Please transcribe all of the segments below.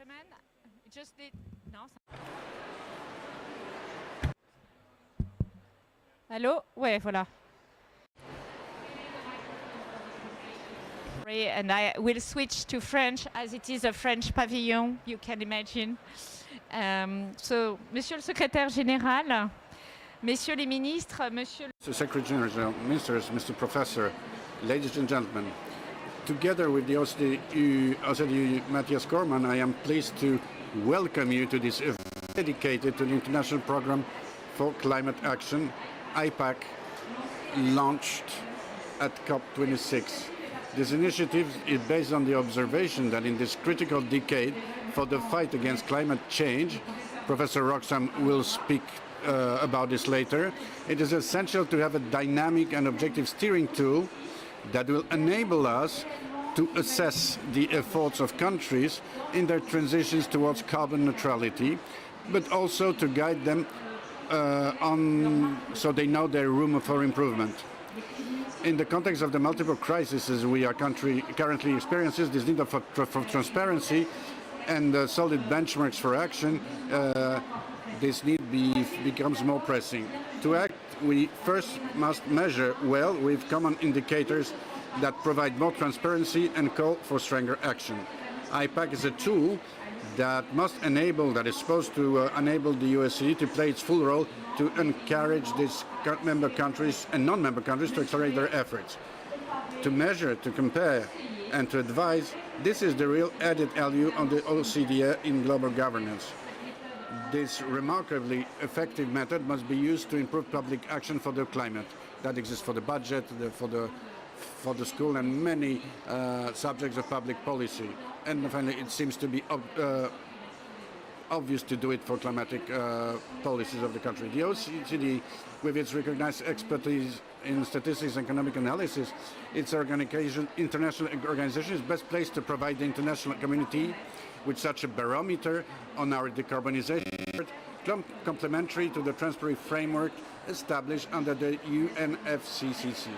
gentlemen, just did... Non, ça... Allô? Ouais, voilà. And I will switch to French as it is a French pavilion, you can imagine. So, Monsieur le Secrétaire Général, Messieurs les ministres, Monsieur Mr. Secretary General, Ministers, Mr. Professor, ladies and gentlemen, together with the OECD Matthias Cormann, I am pleased to welcome you to this event dedicated to the International Program for Climate Action, IPAC, launched at COP26. This initiative is based on the observation that in this critical decade for the fight against climate change, Professor Roxham will speak about this later, it is essential to have a dynamic and objective steering tool that will enable us to assess the efforts of countries in their transitions towards carbon neutrality, but also to guide them so they know their room for improvement. In the context of the multiple crises we are currently experiencing, this need for transparency and solid benchmarks for action, this need becomes more pressing. To act, we first must measure well with common indicators that provide more transparency and call for stronger action. IPAC is a tool that is supposed to enable the OECD to play its full role to encourage these member countries and non-member countries to accelerate their efforts. To measure, to compare, and to advise, this is the real added value of the OECD in global governance. This remarkably effective method must be used to improve public action for the climate. That exists for the budget, for the school, and many subjects of public policy. And finally, it seems to be obvious to do it for climatic policies of the country. The OECD, with its recognized expertise in statistics and economic analysis, its international organization is best placed to provide the international community with such a barometer on our decarbonization effort, complementary to the transparency framework established under the UNFCCC.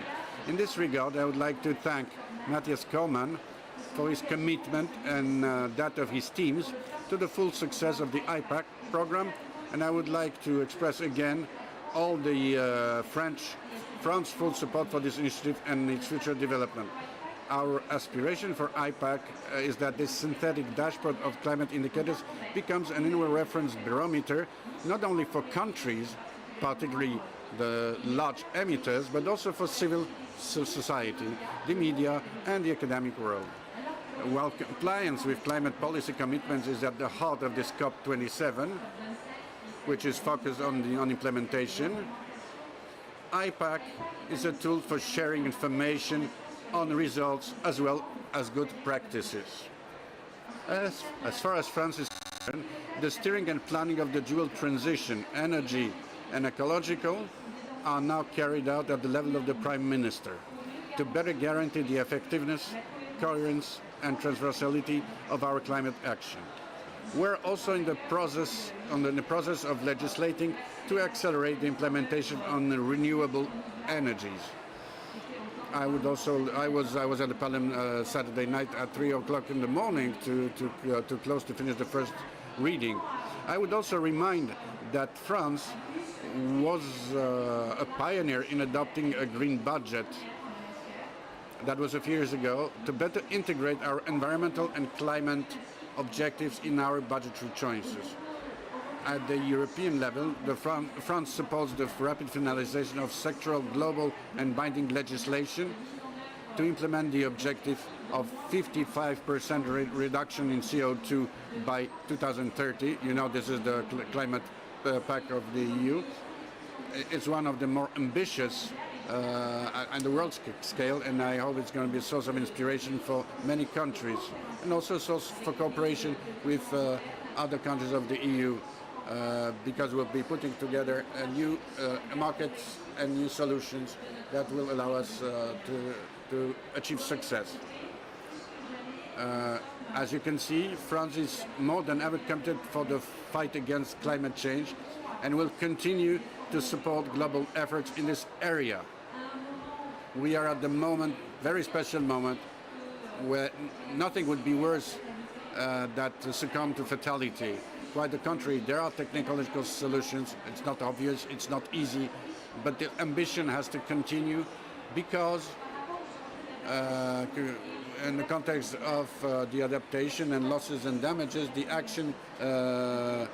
In this regard, I would like to thank Matthias Cormann for his commitment and that of his teams to the full success of the IPAC program, and I would like to express again all the France's full support for this initiative and its future development. Our aspiration for IPAC is that this synthetic dashboard of climate indicators becomes an annual reference barometer, not only for countries, particularly the large emitters, but also for civil society, the media, and the academic world. While compliance with climate policy commitments is at the heart of this COP27, which is focused on implementation, IPAC is a tool for sharing information on results as well as good practices. As far as France is concerned, the steering and planning of the dual transition, energy and ecological, are now carried out at the level of the Prime Minister to better guarantee the effectiveness, coherence and transversality of our climate action. We're also in the process of legislating to accelerate the implementation on the renewable energies. I was at the Parliament Saturday night at 3 o'clock in the morning to finish the first reading. I would also remind that France was a pioneer in adopting a green budget. That was a few years ago, to better integrate our environmental and climate objectives in our budgetary choices. At the European level, France supports the rapid finalization of sectoral, global and binding legislation to implement the objective of 55% reduction in CO2 by 2030. You know, this is the climate pact of the EU. It's one of the more ambitious on the world scale, and I hope it's going to be a source of inspiration for many countries, and also a source for cooperation with other countries of the EU, because we'll be putting together new markets and new solutions that will allow us to achieve success. As you can see, France is more than ever committed for the fight against climate change and will continue to support global efforts in this area. We are at the moment, very special moment, where nothing would be worse that succumb to fatality. Quite the contrary, there are technological solutions. It's not obvious, it's not easy, but the ambition has to continue because in the context of the adaptation and losses and damages, the action, the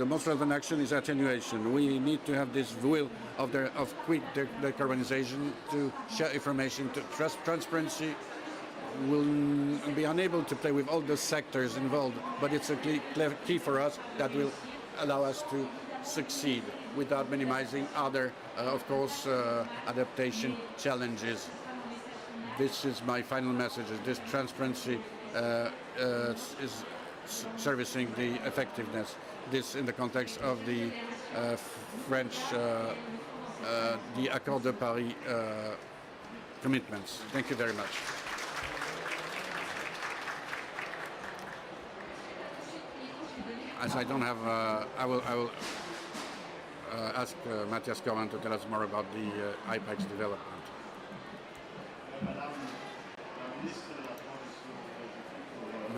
most relevant action is attenuation. We need to have this will of quick decarbonization, to share information, to transparency. Will be unable to play with all the sectors involved, but it's a key for us that will allow us to succeed without minimizing other, of course, adaptation challenges. This is my final message, is this transparency is servicing the effectiveness. This in the context of the French, the Accord de Paris commitments. Thank you very much. As I don't have, I will ask Matthias Corman to tell us more about the IPAC's development.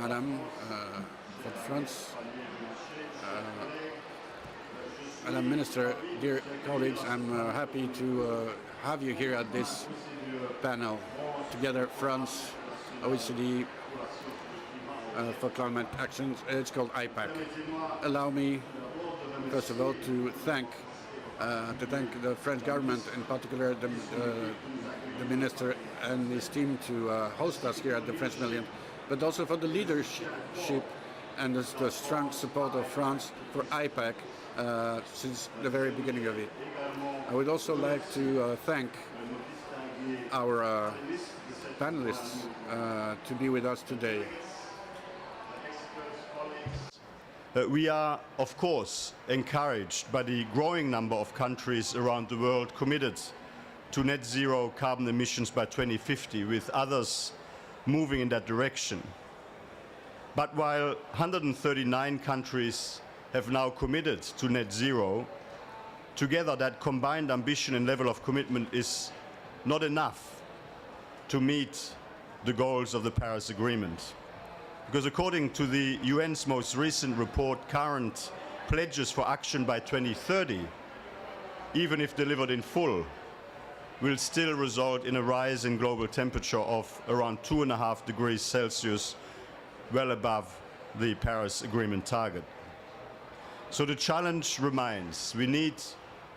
Madam, for France, Madam Minister, dear colleagues, I'm happy to have you here at this panel. Together, France, OECD, for climate actions. It's called IPAC. Allow me, first of all, to thank the French government, in particular the minister and his team, to host us here at the French Million, but also for the leadership and the strong support of France for IPAC since the very beginning of it. I would also like to thank our panelists to be with us today. We are, of course, encouraged by the growing number of countries around the world committed to net zero carbon emissions by 2050, with others moving in that direction. But while 139 countries have now committed to net zero, together that combined ambition and level of commitment is not enough to meet the goals of the Paris Agreement. Because according to the UN's most recent report, current pledges for action by 2030, even if delivered in full, will still result in a rise in global temperature of around 2.5 degrees Celsius, well above the Paris Agreement target. So the challenge remains. We need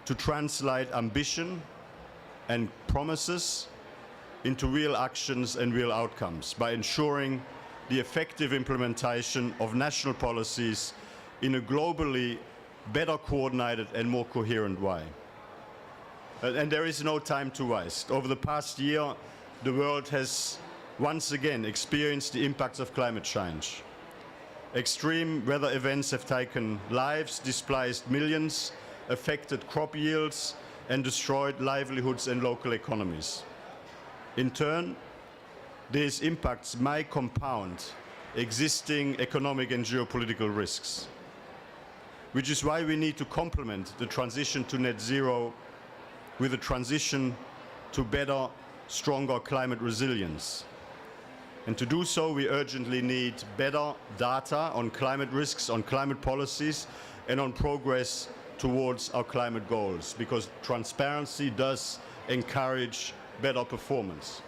to translate ambition and promises into real actions and real outcomes by ensuring the effective implementation of national policies in a globally better coordinated and more coherent way. And there is no time to waste. Over the past year, the world has once again experienced the impacts of climate change. Extreme weather events have taken lives, displaced millions, affected crop yields, and destroyed livelihoods and local economies. In turn, these impacts may compound existing economic and geopolitical risks, which is why we need to complement the transition to net zero with a transition to better, stronger climate resilience. And to do so, we urgently need better data on climate risks, on climate policies, and on progress towards our climate goals, because transparency does encourage better performance.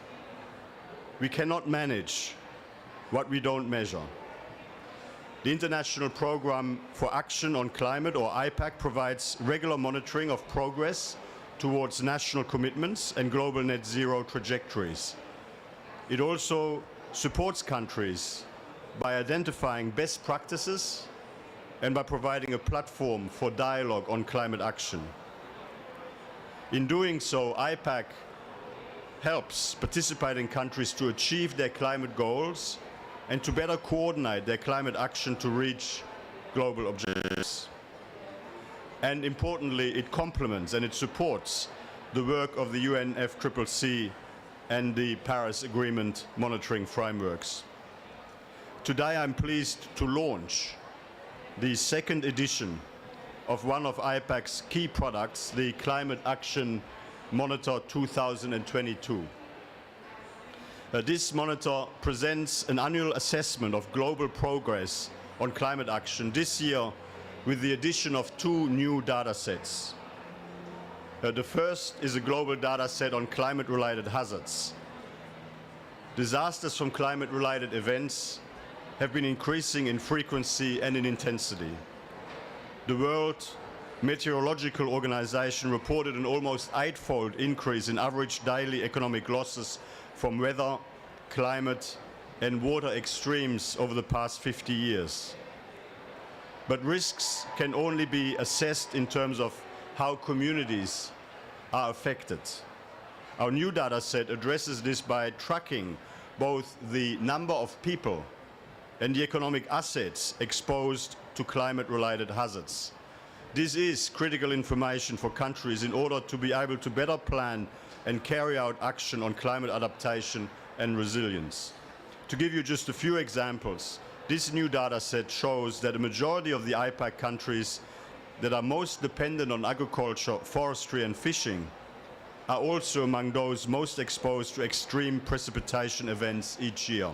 We cannot manage what we don't measure. The International Program for Action on Climate, or IPAC, provides regular monitoring of progress towards national commitments and global net zero trajectories. It also supports countries by identifying best practices and by providing a platform for dialogue on climate action. In doing so, IPAC helps participating countries to achieve their climate goals and to better coordinate their climate action to reach global objectives. And importantly, it complements and it supports the work of the UNFCCC and the Paris Agreement monitoring frameworks. Today I'm pleased to launch the second edition of one of IPAC's key products, the Climate Action Monitor 2022. This monitor presents an annual assessment of global progress on climate action, this year with the addition of 2 new data sets. The first is a global data set on climate-related hazards. Disasters from climate-related events have been increasing in frequency and in intensity. The World Meteorological Organization reported an almost 8-fold increase in average daily economic losses from weather, climate, and water extremes over the past 50 years. But risks can only be assessed in terms of how communities are affected. Our new data set addresses this by tracking both the number of people and the economic assets exposed to climate-related hazards. This is critical information for countries in order to be able to better plan and carry out action on climate adaptation and resilience. To give you just a few examples, this new data set shows that a majority of the IPAC countries that are most dependent on agriculture, forestry and fishing are also among those most exposed to extreme precipitation events each year.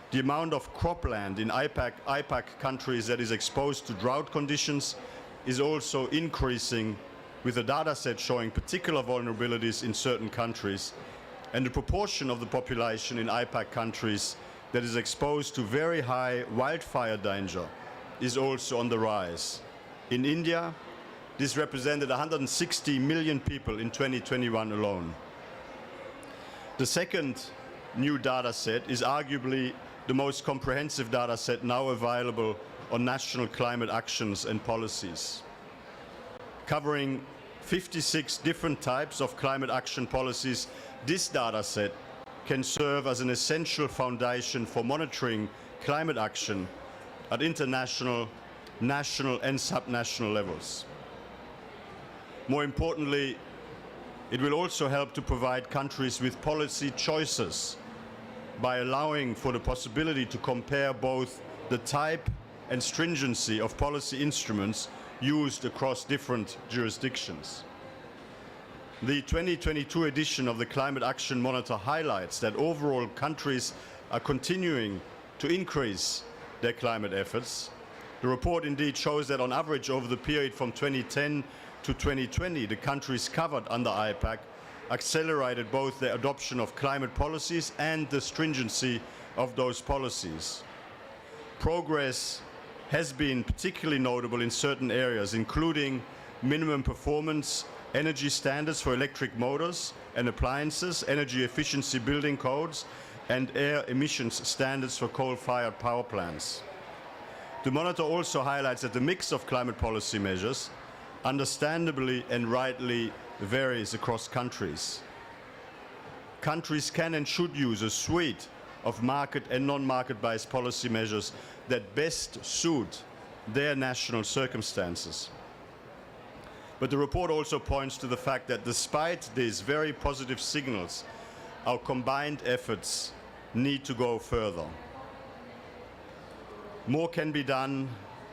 The amount of cropland in IPAC countries that is exposed to drought conditions is also increasing, with the data set showing particular vulnerabilities in certain countries, and the proportion of the population in IPAC countries that is exposed to very high wildfire danger is also on the rise. In India, this represented 160 million people in 2021 alone. The second new data set is arguably the most comprehensive data set now available on national climate actions and policies. Covering 56 different types of climate action policies, this data set can serve as an essential foundation for monitoring climate action at international, national and subnational levels. More importantly, it will also help to provide countries with policy choices by allowing for the possibility to compare both the type and stringency of policy instruments used across different jurisdictions. The 2022 edition of the Climate Action Monitor highlights that overall countries are continuing to increase their climate efforts. The report indeed shows that on average over the period from 2010 to 2020, the countries covered under IPAC accelerated both the adoption of climate policies and the stringency of those policies. Progress has been particularly notable in certain areas, including minimum performance energy standards for electric motors and appliances, energy efficiency building codes, and air emissions standards for coal-fired power plants. The monitor also highlights that the mix of climate policy measures understandably and rightly varies across countries. Countries can and should use a suite of market and non-market-based policy measures that best suit their national circumstances. But the report also points to the fact that despite these very positive signals, our combined efforts need to go further. More can be done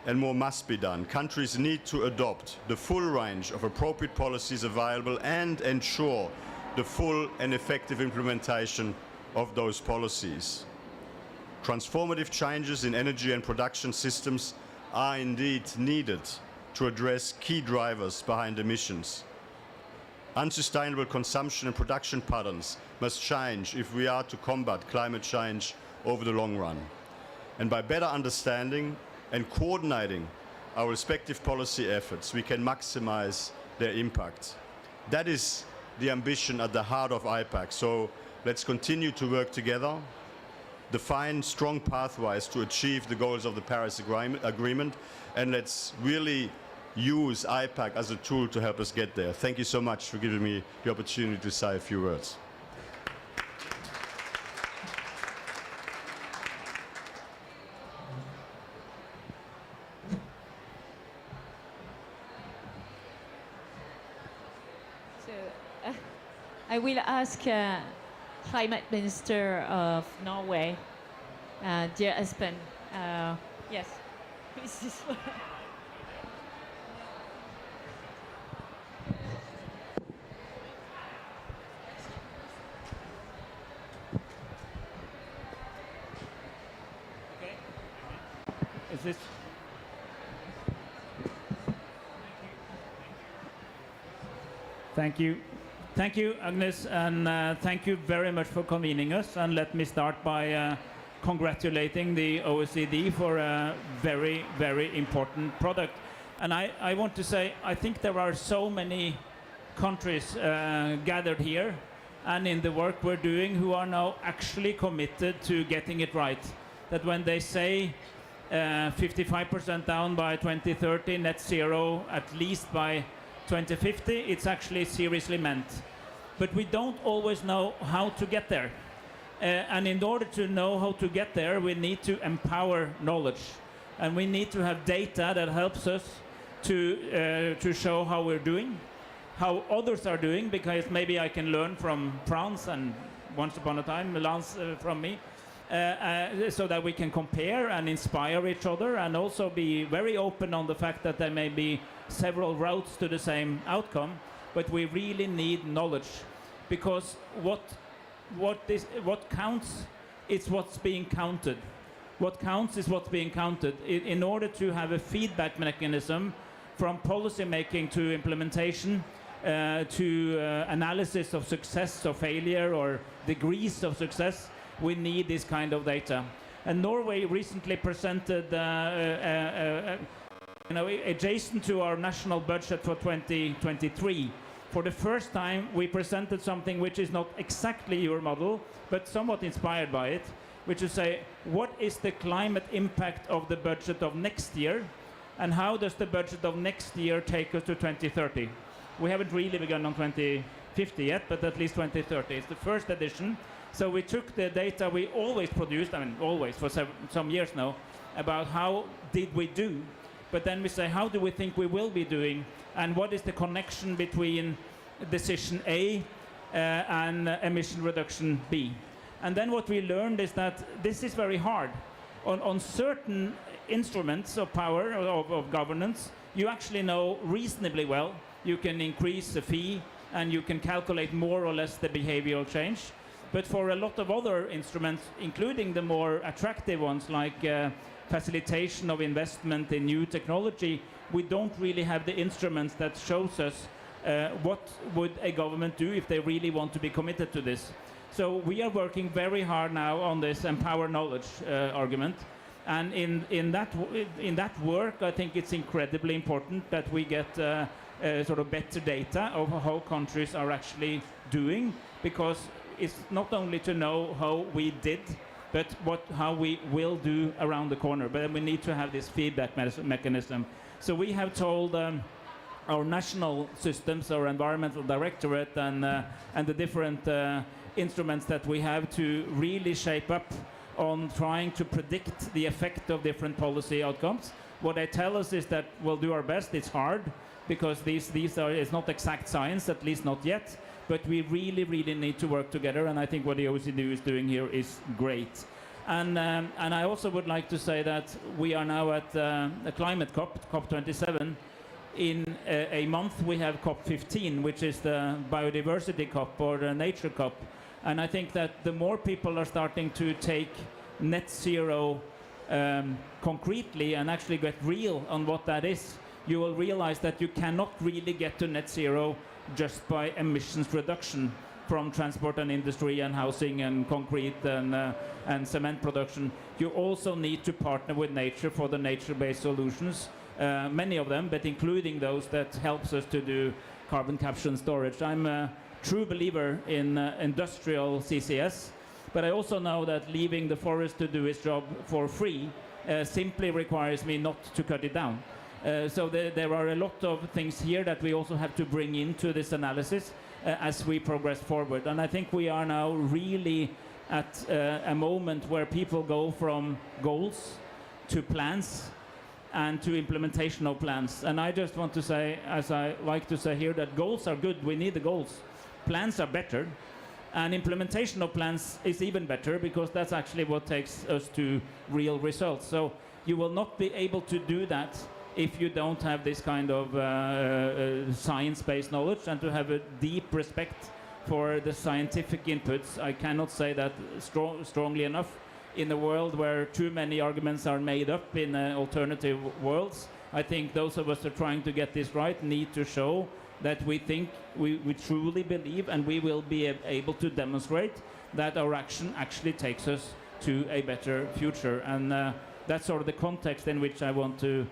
and more must be done. Countries need to adopt the full range of appropriate policies available and ensure the full and effective implementation of those policies. Transformative changes in energy and production systems are indeed needed to address key drivers behind emissions. Unsustainable consumption and production patterns must change if we are to combat climate change over the long run. And by better understanding and coordinating our respective policy efforts, we can maximize their impact. That is the ambition at the heart of IPAC. So let's continue to work together, define strong pathways to achieve the goals of the Paris Agreement, and let's really use IPAC as a tool to help us get there. Thank you so much for giving me the opportunity to say a few words. I will ask Climate Minister of Norway, dear Espen. Yes, please this one. analysis. Thank you. Thank you, Agnes, and thank you very much for convening us. And let me start by congratulating the OECD for a very, very important product. And I want to say, I think there are so many countries gathered here and in the work we're doing who are now actually committed to getting it right. That when they say 55% down by 2030, net zero at least by 2050, it's actually seriously meant. But we don't always know how to get there. And in order to know how to get there, we need to empower knowledge. And we need to have data that helps us to show how we're doing, how others are doing, because maybe I can learn from France and once upon a time Lance from me, so that we can compare and inspire each other, and also be very open on the fact that there may be several routes to the same outcome, but we really need knowledge, because what counts is what's being counted. What counts is what's being counted. In order to have a feedback mechanism from policy making to implementation, to analysis of success or failure or degrees of success, we need this kind of data. And Norway recently presented, adjacent to our national budget for 2023, for the first time we presented something which is not exactly your model, but somewhat inspired by it, which is say, what is the climate impact of the budget of next year, and how does the budget of next year take us to 2030? We haven't really begun on 2050 yet, but at least 2030. It's the first edition. So we took the data we always produced, I mean always for some years now, about how did we do, but then we say how do we think we will be doing, and what is the connection between decision A and emission reduction B. And then what we learned is that this is very hard. On certain instruments of power, of governance, you actually know reasonably well. You can increase the fee and you can calculate more or less the behavioral change. But for a lot of other instruments, including the more attractive ones like facilitation of investment in new technology, we don't really have the instruments that shows us what would a government do if they really want to be committed to this. So we are working very hard now on this empower knowledge argument. And in that work, I think it's incredibly important that we get sort of better data of how countries are actually doing, because it's not only to know how we did, but how we will do around the corner. But we need to have this feedback mechanism. So we have told our national systems, our environmental directorate, and the different instruments that we have to really shape up on trying to predict the effect of different policy outcomes. What they tell us is that we'll do our best. It's hard because it's not exact science, at least not yet. But we really, really need to work together, and I think what the OECD is doing here is great. And I also would like to say that we are now at a climate COP, COP27. In a month we have COP15, which is the biodiversity COP or the nature COP. And I think that the more people are starting to take net zero concretely and actually get real on what that is, you will realize that you cannot really get to net zero just by emissions reduction from transport and industry and housing and concrete and cement production. You also need to partner with nature for the nature-based solutions, many of them, but including those that helps us to do carbon capture and storage. I'm a true believer in industrial CCS, but I also know that leaving the forest to do its job for free simply requires me not to cut it down. So there are a lot of things here that we also have to bring into this analysis as we progress forward. And I think we are now really at a moment where people go from goals to plans and to implementation of plans. And I just want to say, as I like to say here, that goals are good. We need the goals. Plans are better. And implementation of plans is even better, because that's actually what takes us to real results. So you will not be able to do that if you don't have this kind of science-based knowledge, and to have a deep respect for the scientific inputs. I cannot say that strongly enough. in a world where too many arguments are made up in alternative worlds. I think those of us who are trying to get this right need to show that we think, we truly believe, and we will be able to demonstrate that our action actually takes us to a better future. And that's sort of the context in which I want to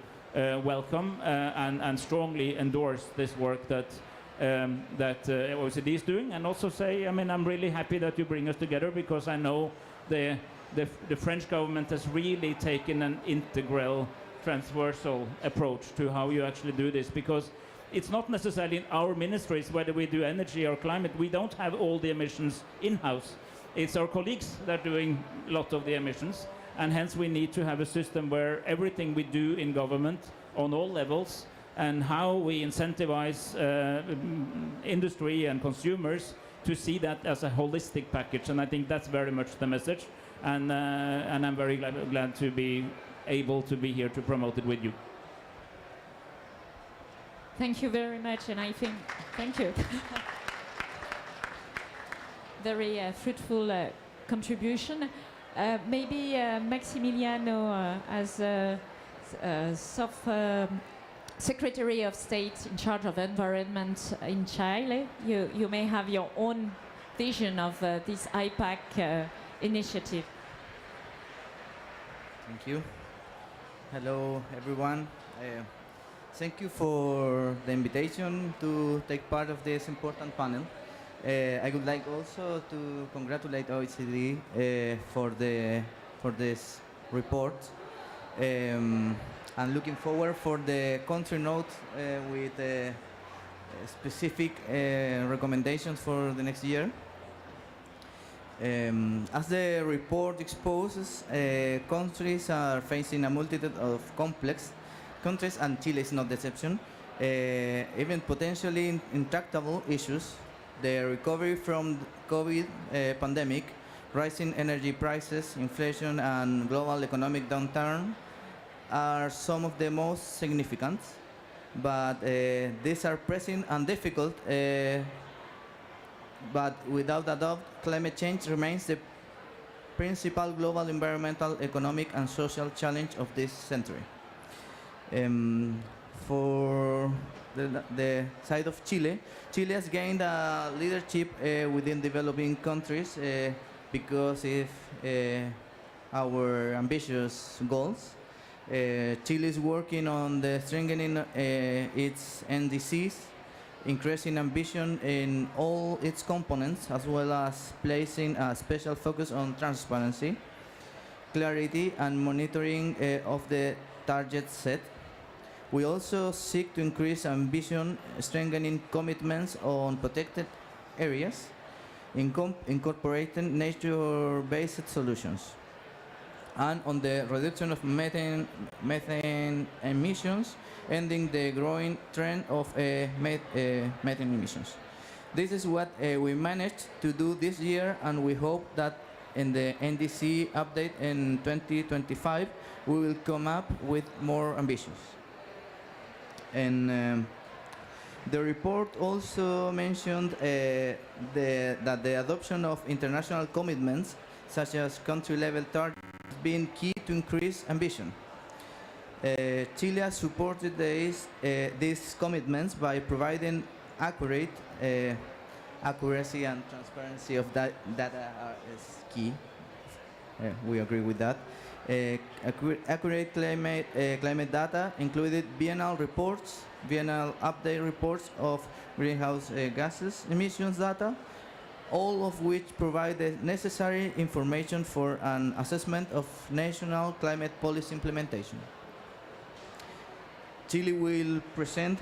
welcome and strongly endorse this work that OECD is doing, and also say, I mean, I'm really happy that you bring us together, because I know the French government has really taken an integral, transversal approach to how you actually do this, because it's not necessarily in our ministries, whether we do energy or climate, we don't have all the emissions in-house. It's our colleagues that are doing a lot of the emissions, and hence we need to have a system where everything we do in government on all levels, and how we incentivize industry and consumers to see that as a holistic package. And I think that's very much the message, and I'm very glad to be able to be here to promote it with you. Thank you very much, and I think, thank you. Very fruitful contribution. Maybe Maximiliano, as Secretary of State in charge of environment in Chile, you may have your own vision of this IPAC initiative. Thank you. Hello, everyone. Thank you for the invitation to take part of this important panel. I would like also to congratulate OECD for this report. I'm looking forward for the country note with specific recommendations for the next year. As the report exposes, countries are facing a multitude of complex countries, and Chile is not the exception, even potentially intractable issues. The recovery from the COVID pandemic, rising energy prices, inflation, and global economic downturn are some of the most significant, but these are pressing and difficult, but without a doubt, climate change remains the principal global environmental, economic, and social challenge of this century. For the side of Chile, Chile has gained a leadership within developing countries because of our ambitious goals. Chile is working on the strengthening its NDCs, increasing ambition in all its components, as well as placing a special focus on transparency, clarity, and monitoring of the targets set. We also seek to increase ambition, strengthening commitments on protected areas, incorporating nature-based solutions, and on the reduction of methane emissions, ending the growing trend of methane emissions. This is what we managed to do this year, and we hope that in the NDC update in 2025, we will come up with more ambitions. And the report also mentioned that the adoption of international commitments, such as country-level targets, has been key to increase ambition. Chile has supported these commitments by providing accuracy and transparency of that data is key. We agree with that. Accurate climate data included biennial reports, biennial update reports of greenhouse gases emissions data, all of which provide the necessary information for an assessment of national climate policy implementation. Chile will present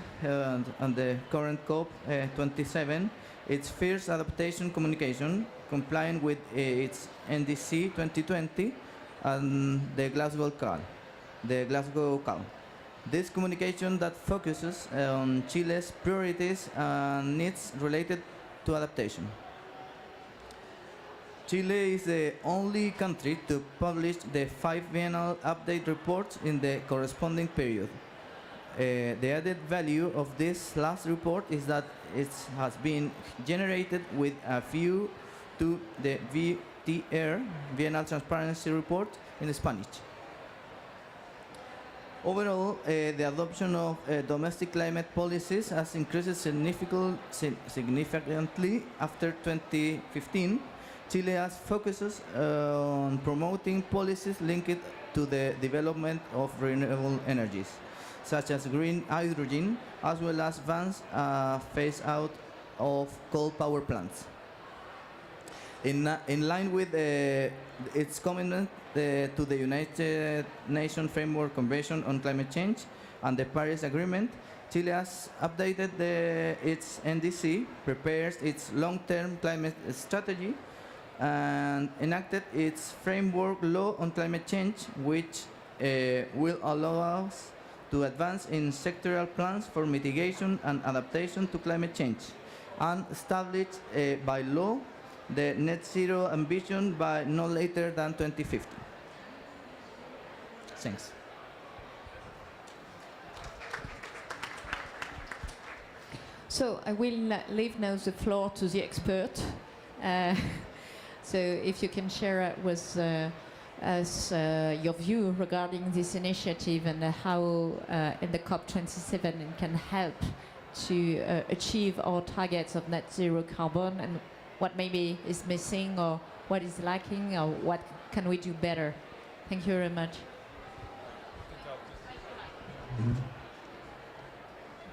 on the current COP27 its first adaptation communication, complying with its NDC 2020 and the Glasgow Call. This communication that focuses on Chile's priorities and needs related to adaptation. Chile is the only country to publish the 5 biennial update reports in the corresponding period. The added value of this last report is that it has been generated with a view to the VTR, Biennial Transparency Report, in Spanish. Overall, the adoption of domestic climate policies has increased significantly after 2015. Chile has focuses on promoting policies linked to the development of renewable energies, such as green hydrogen, as well as advanced phase out of coal power plants. In line with its commitment to the United Nations Framework Convention on Climate Change and the Paris Agreement, Chile has updated its NDC, prepares its long-term climate strategy, and enacted its framework law on climate change, which will allow us to advance in sectoral plans for mitigation and adaptation to climate change, and establish by law the net zero ambition by no later than 2050. Thanks. So I will leave now the floor to the expert. So if you can share with us your view regarding this initiative and how in the COP27 it can help to achieve our targets of net zero carbon, and what maybe is missing or what is lacking or what can we do better. Thank you very much.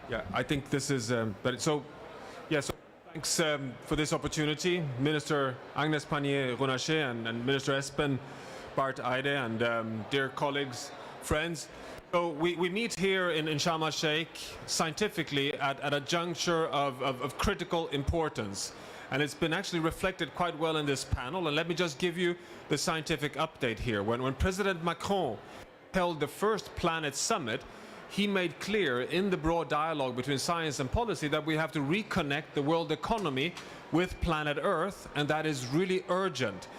Yeah, I think this is, so thanks for this opportunity, Minister Agnes Pannier-Runacher and Minister Espen Barth Eide and dear colleagues, friends. So we meet here in Sharm el-Sheikh scientifically at a juncture of critical importance. And it's been actually reflected quite well in this panel. And let me just give you the scientific update here. When President Macron held the first Planet Summit, he made clear in the broad dialogue between science and policy that we have to reconnect the world economy with planet Earth, and that is really urgent.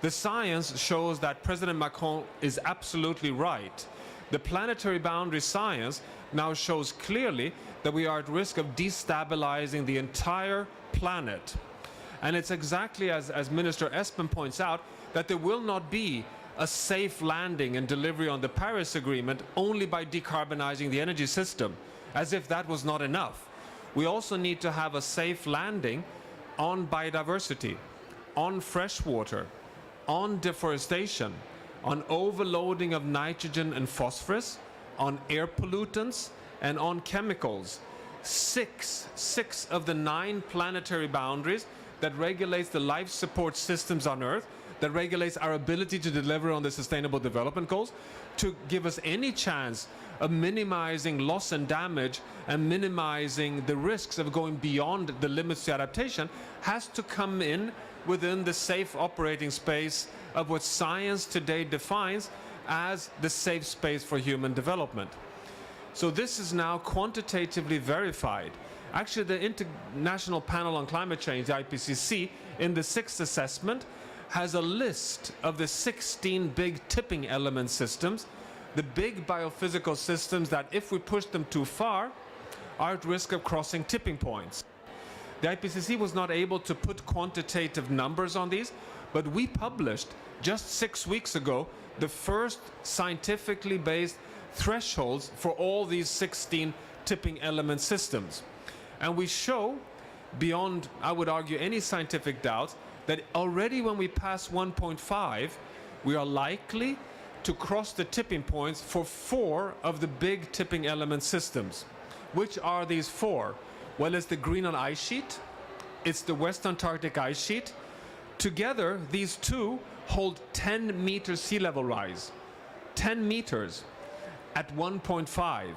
The science shows that President Macron is absolutely right. The planetary boundary science now shows clearly that we are at risk of destabilizing the entire planet. And it's exactly as Minister Espen points out, that there will not be a safe landing and delivery on the Paris Agreement only by decarbonizing the energy system, as if that was not enough. We also need to have a safe landing on biodiversity, on fresh water, on deforestation, on overloading of nitrogen and phosphorus, on air pollutants, and on chemicals. Six of the 9 planetary boundaries that regulates the life support systems on Earth, that regulates our ability to deliver on the Sustainable Development Goals, to give us any chance of minimizing loss and damage and minimizing the risks of going beyond the limits to adaptation, has to come in within the safe operating space of what science today defines as the safe space for human development. So this is now quantitatively verified. Actually, the International Panel on Climate Change, the IPCC, in the 6th assessment, has a list of the 16 big tipping element systems, the big biophysical systems that, if we push them too far, are at risk of crossing tipping points. The IPCC was not able to put quantitative numbers on these, but we published just 6 weeks ago the first scientifically based thresholds for all these 16 tipping element systems. And we show, beyond, I would argue, any scientific doubt, that already when we pass 1.5, we are likely to cross the tipping points for 4 of the big tipping element systems. Which are these 4? Well, it's the Greenland ice sheet, it's the West Antarctic ice sheet. Together, these 2 hold 10-meter sea level rise. 10 meters at 1.5.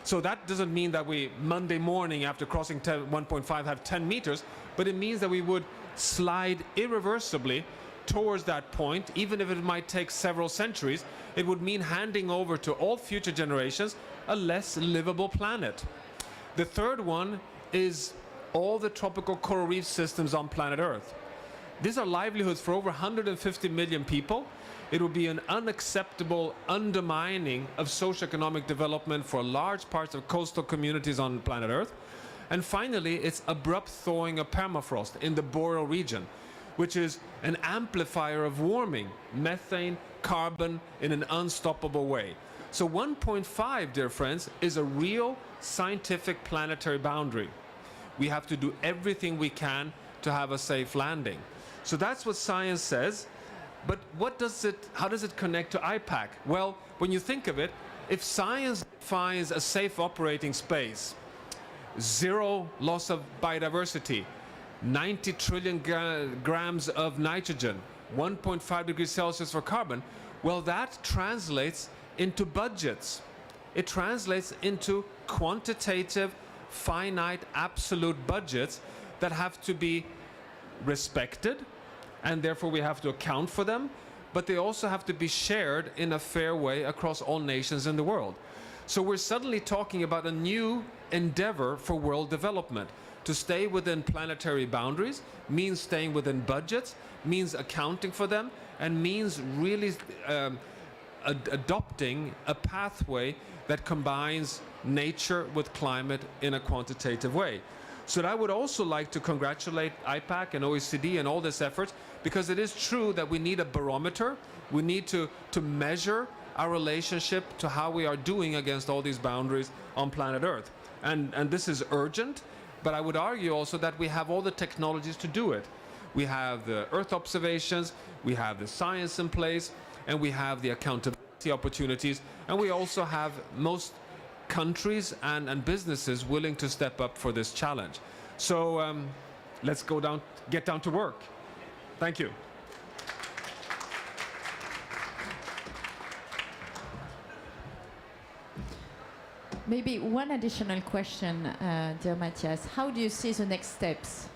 So that doesn't mean that we, Monday morning after crossing 1.5, have 10 meters, but it means that we would slide irreversibly towards that point, even if it might take several centuries. It would mean handing over to all future generations a less livable planet. The third one is all the tropical coral reef systems on planet Earth. These are livelihoods for over 150 million people. It would be an unacceptable undermining of socioeconomic development for large parts of coastal communities on planet Earth. And finally, it's abrupt thawing of permafrost in the boreal region. which is an amplifier of warming, methane, carbon in an unstoppable way. So 1.5, dear friends, is a real scientific planetary boundary. We have to do everything we can to have a safe landing. So that's what science says. But how does it connect to IPAC? Well, when you think of it, if science defines a safe operating space, zero loss of biodiversity, 90 trillion grams of nitrogen, 1.5 degrees Celsius for carbon, well, that translates into budgets. It translates into quantitative, finite, absolute budgets that have to be respected, and therefore we have to account for them, but they also have to be shared in a fair way across all nations in the world. So we're suddenly talking about a new endeavor for world development. To stay within planetary boundaries means staying within budgets, means accounting for them, and means really adopting a pathway that combines nature with climate in a quantitative way. So I would also like to congratulate IPAC and OECD and all this effort, because it is true that we need a barometer. We need to measure our relationship to how we are doing against all these boundaries on planet Earth. And this is urgent, but I would argue also that we have all the technologies to do it. We have the Earth observations, we have the science in place, and we have the accountability opportunities, and we also have most countries and businesses willing to step up for this challenge. So let's get down to work. Thank you. Maybe one additional question, dear Matthias. How do you see the next steps?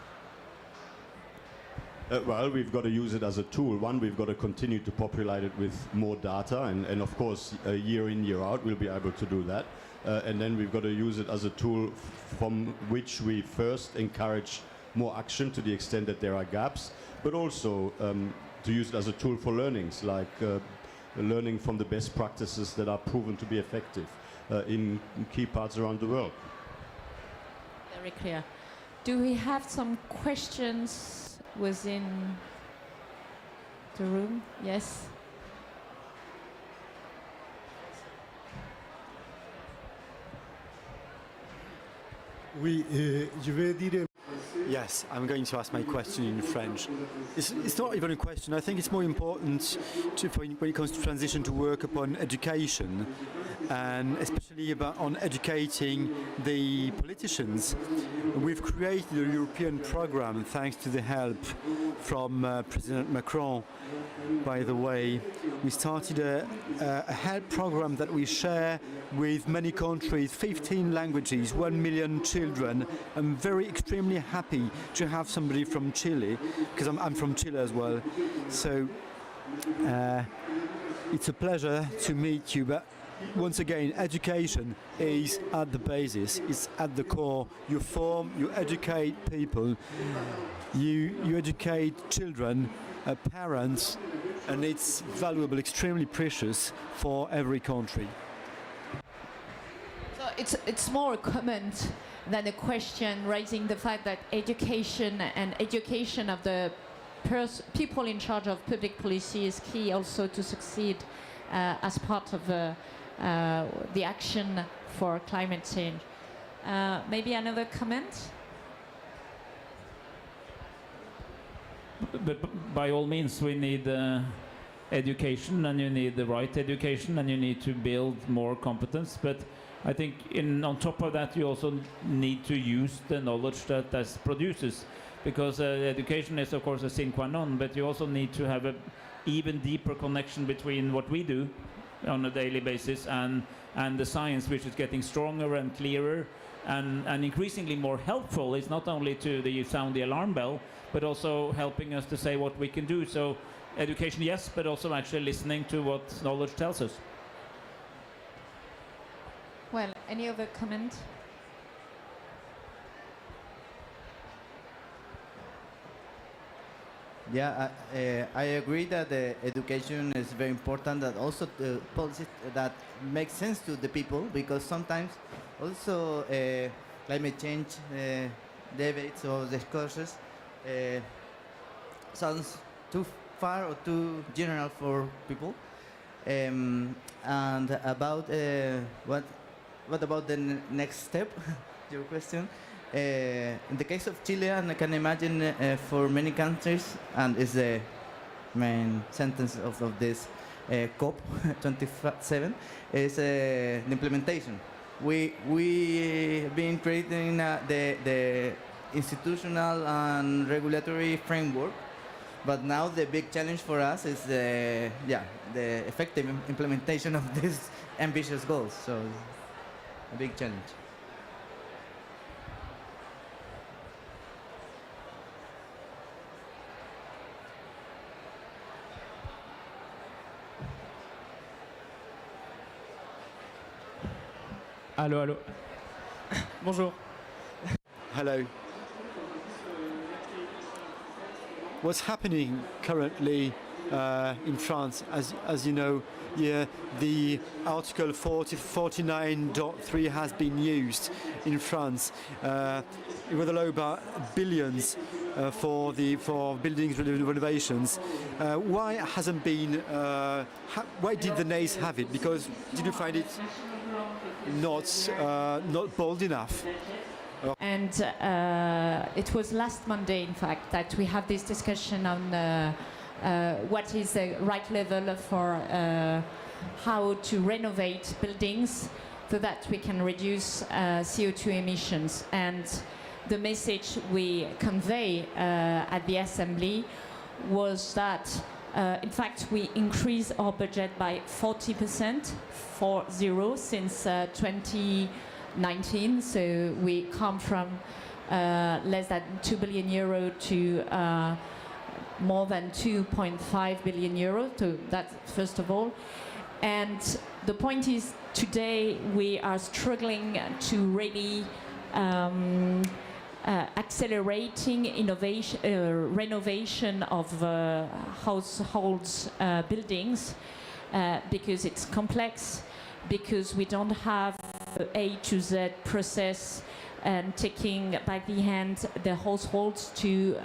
Well, we've got to use it as a tool. One, we've got to continue to populate it with more data, and of course, year in, year out, we'll be able to do that. And then we've got to use it as a tool from which we first encourage more action to the extent that there are gaps, but also to use it as a tool for learnings, like learning from the best practices that are proven to be effective in key parts around the world. Very clear. Do we have some questions within the room? Yes? Oui, je vais dire. Yes, I'm going to ask my question in French. It's not even a question. I think it's more important when it comes to transition to work upon education, and especially on educating the politicians. We've created a European program thanks to the help from President Macron. By the way, we started a help program that we share with many countries, 15 languages, 1 million children. I'm extremely happy to have somebody from Chile, because I'm from Chile as well. So it's a pleasure to meet you. But once again, education is at the basis, it's at the core. You educate people, you educate children, parents, and it's valuable, extremely precious for every country. So it's more a comment than a question, raising the fact that education and education of the people in charge of public policy is key also to succeed as part of the action for climate change. Maybe another comment? But by all means, we need education, and you need the right education, and you need to build more competence. But I think on top of that, you also need to use the knowledge that produces, because education is, of course, a sine qua non, but you also need to have an even deeper connection between what we do on a daily basis and the science, which is getting stronger and clearer and increasingly more helpful. It's not only to sound the alarm bell, but also helping us to say what we can do. So education, yes, but also actually listening to what knowledge tells us. Well, any other comment? Yeah, I agree that education is very important, that also the policies that make sense to the people, because sometimes also climate change debates or discourses sounds too far or too general for people. And about what about the next step? Your question. In the case of Chile, and I can imagine for many countries, and is the main sentence of this COP27, is the implementation. We have been creating the institutional and regulatory framework, but now the big challenge for us is the effective implementation of these ambitious goals. So a big challenge. Allô, allô. Bonjour. Hello. What's happening currently in France, as you know, the Article 49.3 has been used in France with a low about billions for buildings renovations. Why hasn't been? Why did the nays have it? Because did you find it not bold enough? And it was last Monday, in fact, that we have this discussion on what is the right level for how to renovate buildings so that we can reduce CO2 emissions. And the message we convey at the Assembly was that, in fact, we increased our budget by 40%, 40, since 2019. So we come from less than 2 billion euro to more than 2.5 billion euro. So that's first of all. And the point is, today we are struggling to really accelerating innovation, renovation of households buildings because it's complex, because we don't have A to Z process and taking by the hand the households to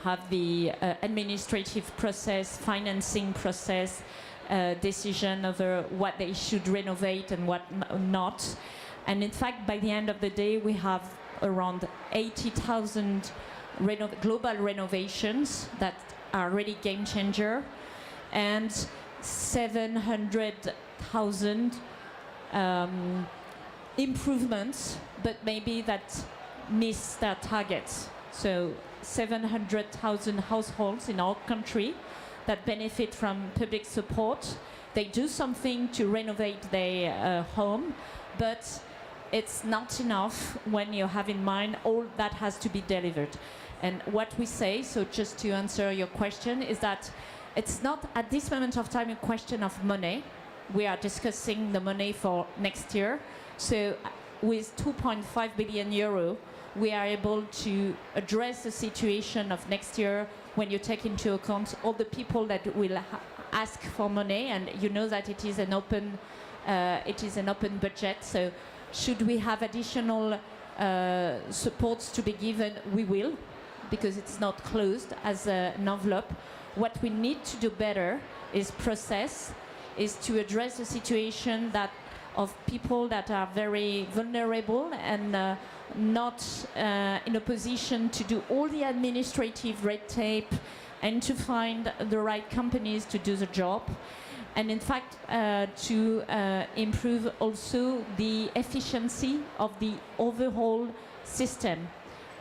have the administrative process, financing process, decision over what they should renovate and what not. And in fact, by the end of the day, we have around 80,000 global renovations that are really game changer, and 700,000 improvements, but maybe that miss their targets. So 700,000 households in our country that benefit from public support. They do something to renovate their home, but it's not enough when you have in mind all that has to be delivered. And what we say, so just to answer your question, is that it's not at this moment of time a question of money. We are discussing the money for next year. So with 2.5 billion euro, we are able to address the situation of next year when you take into account all the people that will ask for money, and you know that it is an open budget. So should we have additional supports to be given, we will, because it's not closed as an envelope. What we need to do better is to address the situation that of people that are very vulnerable and not in a position to do all the administrative red tape and to find the right companies to do the job. And in fact, to improve also the efficiency of the overall system.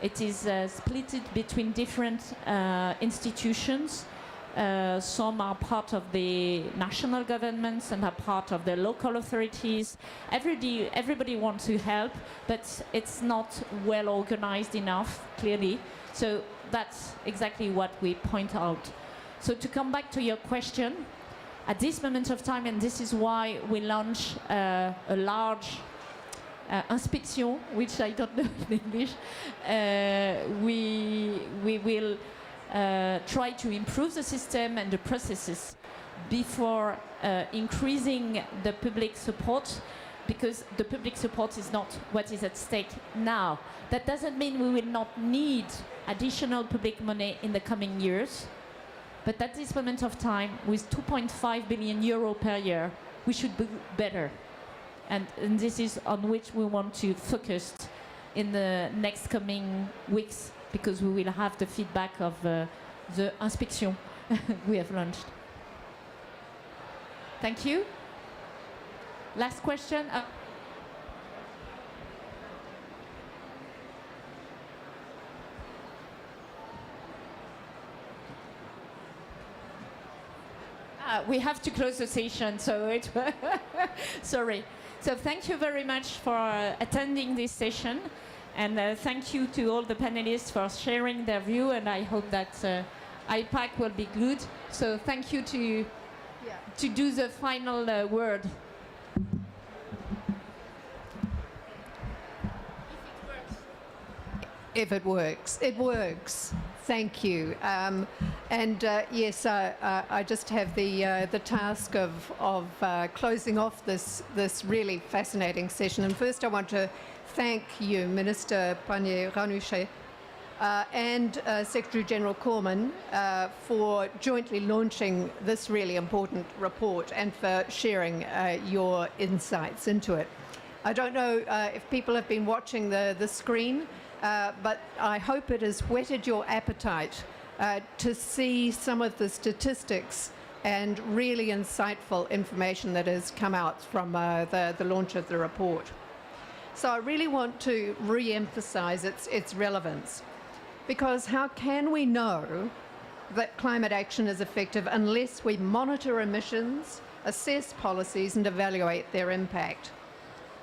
It is split between different institutions. Some are part of the national governments and are part of the local authorities. Everybody wants to help, but it's not well organized enough, clearly. So that's exactly what we point out. So to come back to your question, at this moment of time, and this is why we launch a large inspection, which I don't know in English, we will try to improve the system and the processes before increasing the public support. because the public support is not what is at stake now. That doesn't mean we will not need additional public money in the coming years, but at this moment of time, with 2.5 billion euro per year, we should do better. And this is on which we want to focus in the next coming weeks, because we will have the feedback of the inspection we have launched. Thank you. Last question. We have to close the session, so it sorry. So thank you very much for attending this session, and thank you to all the panelists for sharing their view, and I hope that IPAC will be good. So thank you to do the final word. If it works. It works. Thank you. Yes, I just have the task of closing off this really fascinating session. And first I want to thank you, Minister Pannier-Runacher, and Secretary General Cormann for jointly launching this really important report and for sharing your insights into it. I don't know if people have been watching the screen, but I hope it has whetted your appetite to see some of the statistics and really insightful information that has come out from the launch of the report. So I really want to re-emphasize its relevance, because how can we know that climate action is effective unless we monitor emissions, assess policies and evaluate their impact?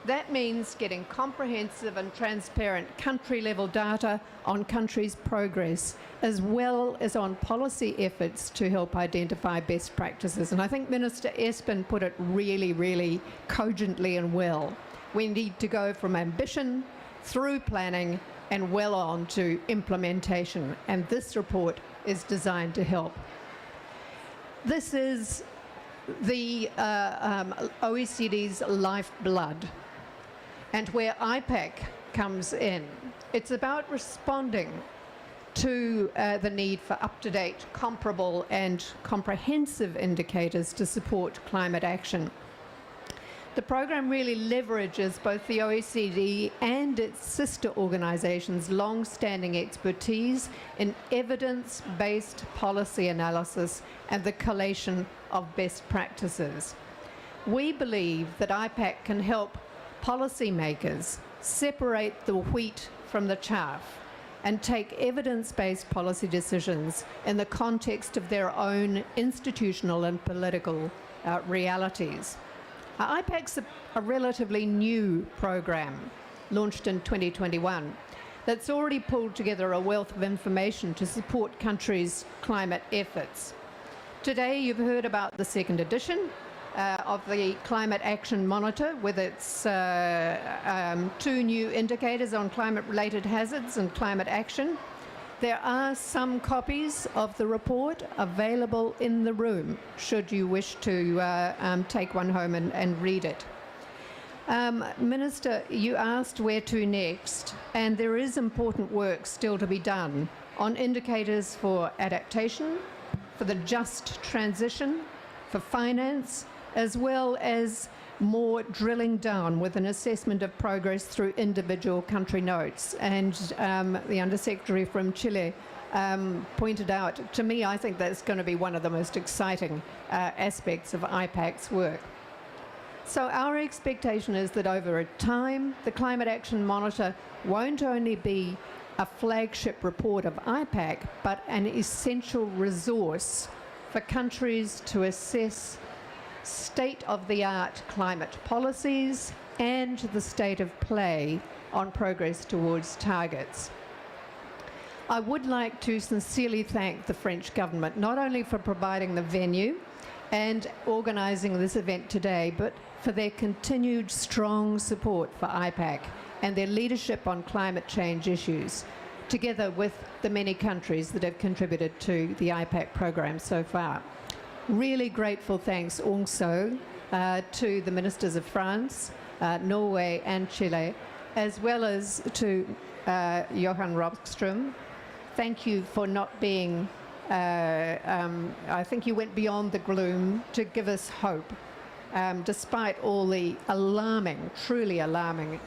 That means getting comprehensive and transparent country-level data on countries' progress, as well as on policy efforts to help identify best practices. And I think Minister Espen put it really, really cogently and well. We need to go from ambition through planning and well on to implementation. And this report is designed to help. This is the OECD's lifeblood, and where IPAC comes in. It's about responding to the need for up-to-date, comparable and comprehensive indicators to support climate action. The program really leverages both the OECD and its sister organizations' long-standing expertise in evidence-based policy analysis and the collation of best practices. We believe that IPAC can help policymakers separate the wheat from the chaff and take evidence-based policy decisions in the context of their own institutional and political realities. IPAC's a relatively new program, launched in 2021, that's already pulled together a wealth of information to support countries' climate efforts. Today you've heard about the second edition of the Climate Action Monitor, with its 2 new indicators on climate-related hazards and climate action. There are some copies of the report available in the room, should you wish to take one home and read it. Minister, you asked where to next, and there is important work still to be done on indicators for adaptation, for the just transition, for finance, as well as more drilling down with an assessment of progress through individual country notes. And the Undersecretary from Chile pointed out, to me, I think that's going to be one of the most exciting aspects of IPAC's work. So our expectation is that over time, the Climate Action Monitor won't only be a flagship report of IPAC, but an essential resource for countries to assess state-of-the-art climate policies and the state of play on progress towards targets. I would like to sincerely thank the French government, not only for providing the venue and organising this event today, but for their continued strong support for IPAC and their leadership on climate change issues, together with the many countries that have contributed to the IPAC program so far. Really grateful thanks also to the ministers of France, Norway and Chile, as well as to Johan Rockström. Thank you for not being, I think you went beyond the gloom to give us hope, despite all the alarming, truly alarming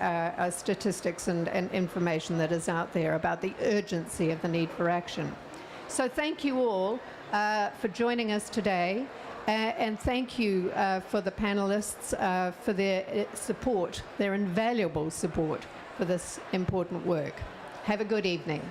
statistics and information that is out there about the urgency of the need for action. So thank you all for joining us today, and thank you for the panelists for their support, their invaluable support for this important work. Have a good evening.